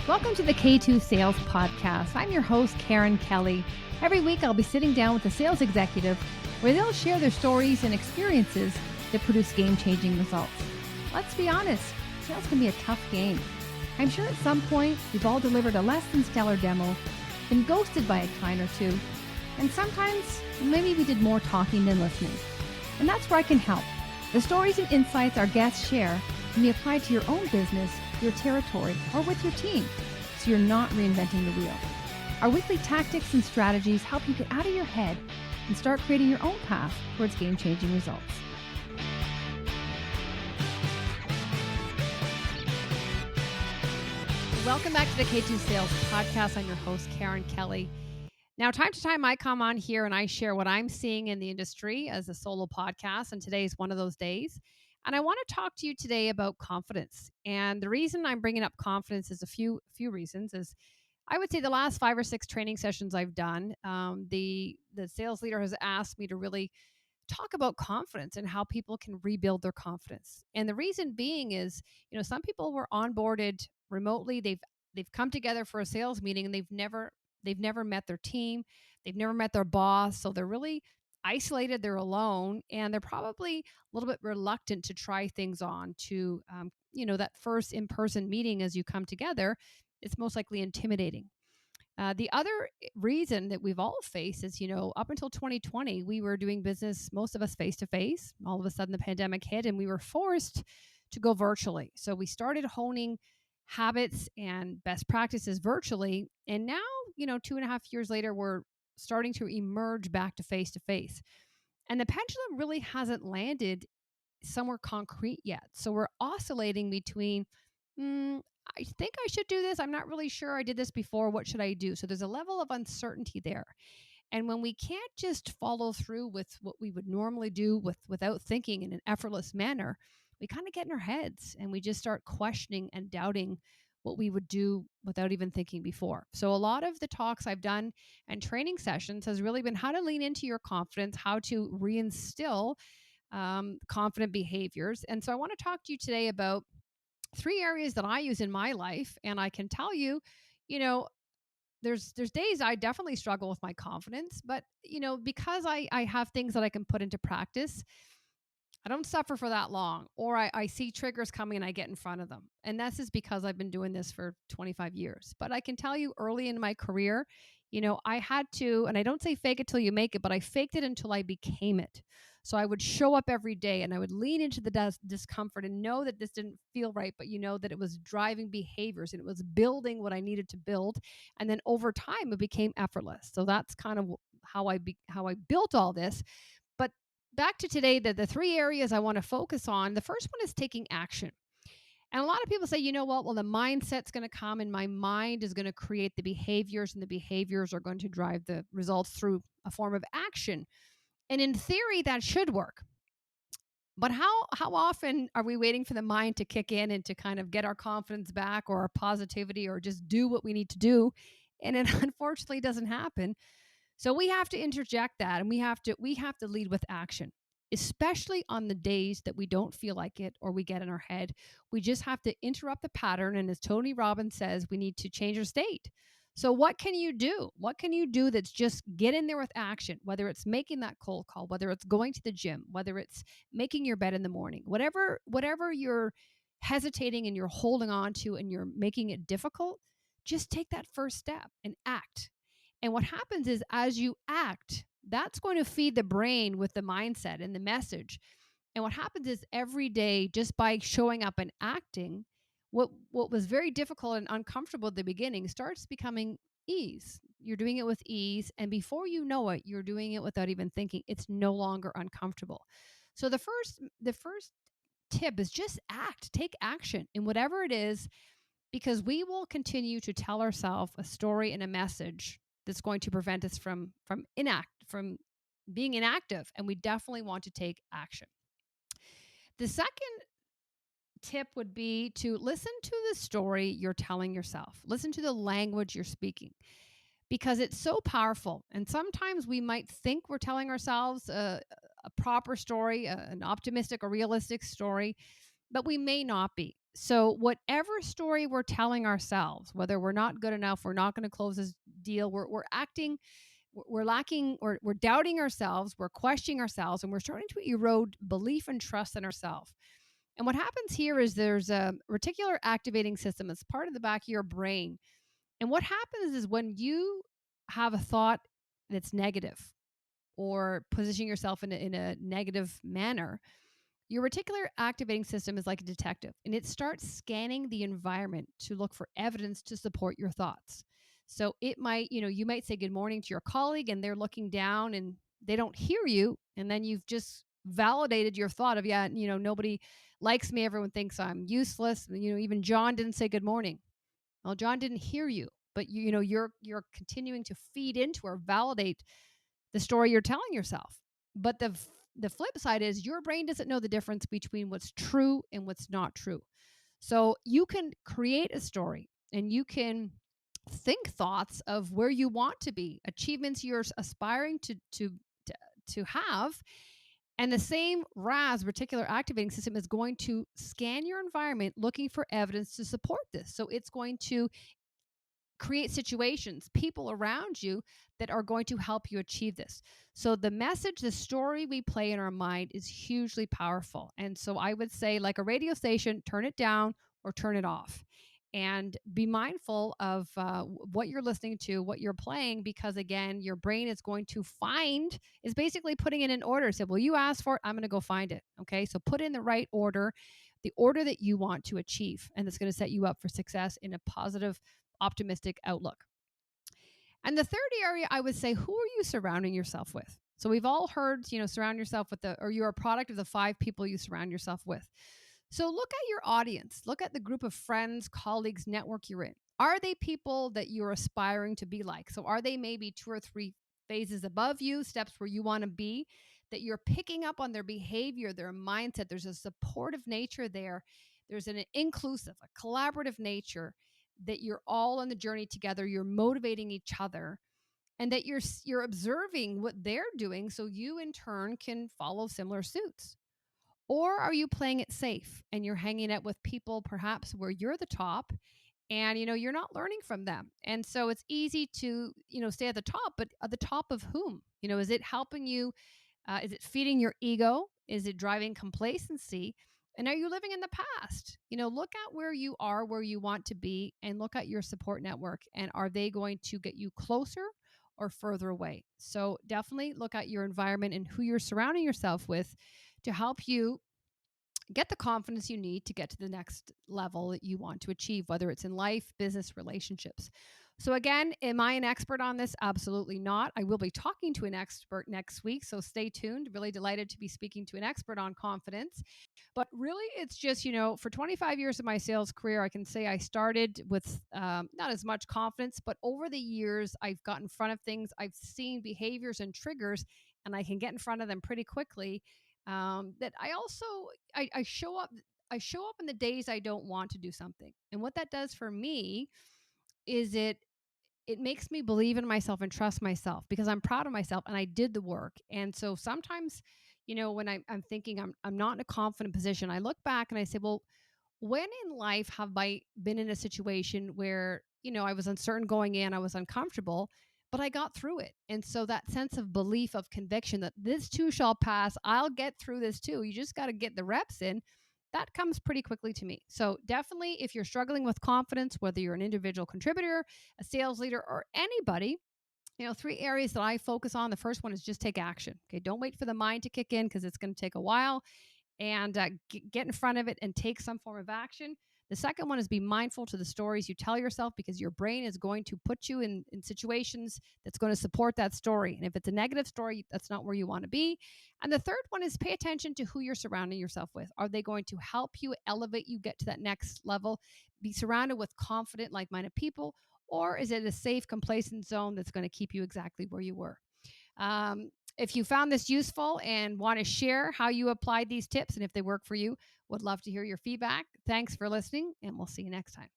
Welcome to the K2 Sales Podcast. I'm your host, Karen Kelly. Every week, I'll be sitting down with a sales executive where they'll share their stories and experiences that produce game-changing results. Let's be honest, sales can be a tough game. I'm sure at some point, we've all delivered a less than stellar demo, been ghosted by a client or two, and sometimes maybe we did more talking than listening. And that's where I can help. The stories and insights our guests share can be applied to your own business, your territory, or with your team, so you're not reinventing the wheel. Our weekly tactics and strategies help you get out of your head and start creating your own path towards game-changing results. Welcome back to the K2 Sales Podcast. I'm your host, Karen Kelly. Now, time to time, I come on here and I share what I'm seeing in the industry as a solo podcast, and today is one of those days. And I want to talk to you today about confidence. And the reason I'm bringing up confidence is a few reasons. Is I would say the last 5 or 6 training sessions I've done, the sales leader has asked me to really talk about confidence and how people can rebuild their confidence. And the reason being is, some people were onboarded remotely. They've come together for a sales meeting and they've never met their team. They've never met their boss. So they're really isolated, they're alone, and they're probably a little bit reluctant to try things on to, that first in-person meeting as you come together, it's most likely intimidating. The other reason that we've all faced is, up until 2020, we were doing business, most of us face-to-face. All of a sudden the pandemic hit and we were forced to go virtually. So we started honing habits and best practices virtually. And now, 2.5 years later, we're starting to emerge back to face-to-face. And the pendulum really hasn't landed somewhere concrete yet. So we're oscillating between, I think I should do this. I'm not really sure. I did this before. What should I do? So there's a level of uncertainty there. And when we can't just follow through with what we would normally do without thinking in an effortless manner, we kind of get in our heads and we just start questioning and doubting what we would do without even thinking before. So a lot of the talks I've done and training sessions has really been how to lean into your confidence, how to reinstill confident behaviors. And so I want to talk to you today about 3 areas that I use in my life. And I can tell you, there's days I definitely struggle with my confidence, but because I have things that I can put into practice, I don't suffer for that long, or I see triggers coming and I get in front of them. And that's just because I've been doing this for 25 years. But I can tell you early in my career, I had to, and I don't say fake it till you make it, but I faked it until I became it. So I would show up every day and I would lean into the discomfort and know that this didn't feel right, but that it was driving behaviors and it was building what I needed to build. And then over time, it became effortless. So that's kind of how I built all this. But back to today, the 3 areas I want to focus on. The first one is taking action. And a lot of people say, you know what? Well, the mindset's going to come and my mind is going to create the behaviors, and the behaviors are going to drive the results through a form of action. And in theory, that should work. But how often are we waiting for the mind to kick in and to kind of get our confidence back or our positivity or just do what we need to do? And it unfortunately doesn't happen. So we have to interject that, and we have to lead with action, especially on the days that we don't feel like it or we get in our head. We just have to interrupt the pattern. And as Tony Robbins says, we need to change our state. So what can you do? What can you do that's just get in there with action, whether it's making that cold call, whether it's going to the gym, whether it's making your bed in the morning, whatever you're hesitating and you're holding on to and you're making it difficult, just take that first step and act. And what happens is as you act, that's going to feed the brain with the mindset and the message. And what happens is every day, just by showing up and acting, what was very difficult and uncomfortable at the beginning starts becoming ease. You're doing it with ease. And before you know it, you're doing it without even thinking. It's no longer uncomfortable. So the first tip is just act, take action in whatever it is, because we will continue to tell ourselves a story and a message that's going to prevent us from being inactive. And we definitely want to take action. The second tip would be to listen to the story you're telling yourself. Listen to the language you're speaking, because it's so powerful. And sometimes we might think we're telling ourselves a proper story, an optimistic or realistic story, but we may not be. So, whatever story we're telling ourselves, whether we're not good enough, we're not going to close this deal, we're acting, we're lacking, or we're doubting ourselves, we're questioning ourselves, and we're starting to erode belief and trust in ourselves. And what happens here is there's a reticular activating system. It's part of the back of your brain. And what happens is when you have a thought that's negative or positioning yourself in a negative manner, your reticular activating system is like a detective and it starts scanning the environment to look for evidence to support your thoughts. So it might, you might say good morning to your colleague and they're looking down and they don't hear you. And then you've just validated your thought of, yeah, nobody likes me. Everyone thinks I'm useless. Even John didn't say good morning. Well, John didn't hear you, but you're continuing to feed into or validate the story you're telling yourself. But the flip side is your brain doesn't know the difference between what's true and what's not true. So you can create a story and you can think thoughts of where you want to be, achievements you're aspiring to have. And the same RAS, reticular activating system, is going to scan your environment looking for evidence to support this. So it's going to create situations, people around you that are going to help you achieve this. So the message, the story we play in our mind is hugely powerful. And so I would say, like a radio station, turn it down or turn it off. And be mindful of what you're listening to, what you're playing, because again, your brain is going to find, is basically putting it in order. So, well, you asked for it, I'm going to go find it. Okay. So put in the right order, the order that you want to achieve. And it's going to set you up for success in a positive, optimistic outlook. And the third area, I would say, who are you surrounding yourself with? So we've all heard, surround yourself with or you're a product of the 5 people you surround yourself with. So look at your audience, look at the group of friends, colleagues, network you're in. Are they people that you're aspiring to be like? So are they maybe 2 or 3 phases above you, steps where you want to be, that you're picking up on their behavior, their mindset? There's a supportive nature there. There's an inclusive, a collaborative nature, that you're all on the journey together, you're motivating each other, and that you're observing what they're doing so you in turn can follow similar suits. Or are you playing it safe and you're hanging out with people perhaps where you're the top and you're not learning from them? And so it's easy to stay at the top, but at the top of whom? Is it helping you? Is it feeding your ego? Is it driving complacency? And are you living in the past? Look at where you are, where you want to be, and look at your support network. And are they going to get you closer or further away? So definitely look at your environment and who you're surrounding yourself with to help you get the confidence you need to get to the next level that you want to achieve, whether it's in life, business, relationships. So, again, am I an expert on this? Absolutely not. I will be talking to an expert next week. So, stay tuned. Really delighted to be speaking to an expert on confidence. But really, it's just, for 25 years of my sales career, I can say I started with not as much confidence, but over the years, I've got in front of things. I've seen behaviors and triggers, and I can get in front of them pretty quickly. That I also I show up. I show up in the days I don't want to do something, and what that does for me is it makes me believe in myself and trust myself because I'm proud of myself and I did the work. And so sometimes, when I'm thinking I'm not in a confident position, I look back and I say, well, when in life have I been in a situation where, I was uncertain going in, I was uncomfortable, but I got through it. And so that sense of belief, of conviction that this too shall pass, I'll get through this too. You just got to get the reps in. That comes pretty quickly to me. So definitely, if you're struggling with confidence, whether you're an individual contributor, a sales leader, or anybody, 3 areas that I focus on. The first one is just take action. Okay. Don't wait for the mind to kick in because it's going to take a while, and get in front of it and take some form of action. The second one is be mindful to the stories you tell yourself because your brain is going to put you in situations that's going to support that story. And if it's a negative story, that's not where you want to be. And the third one is pay attention to who you're surrounding yourself with. Are they going to help you elevate you, get to that next level, be surrounded with confident, like-minded people? Or is it a safe, complacent zone that's going to keep you exactly where you were? If you found this useful and want to share how you applied these tips and if they work for you, would love to hear your feedback. Thanks for listening, and we'll see you next time.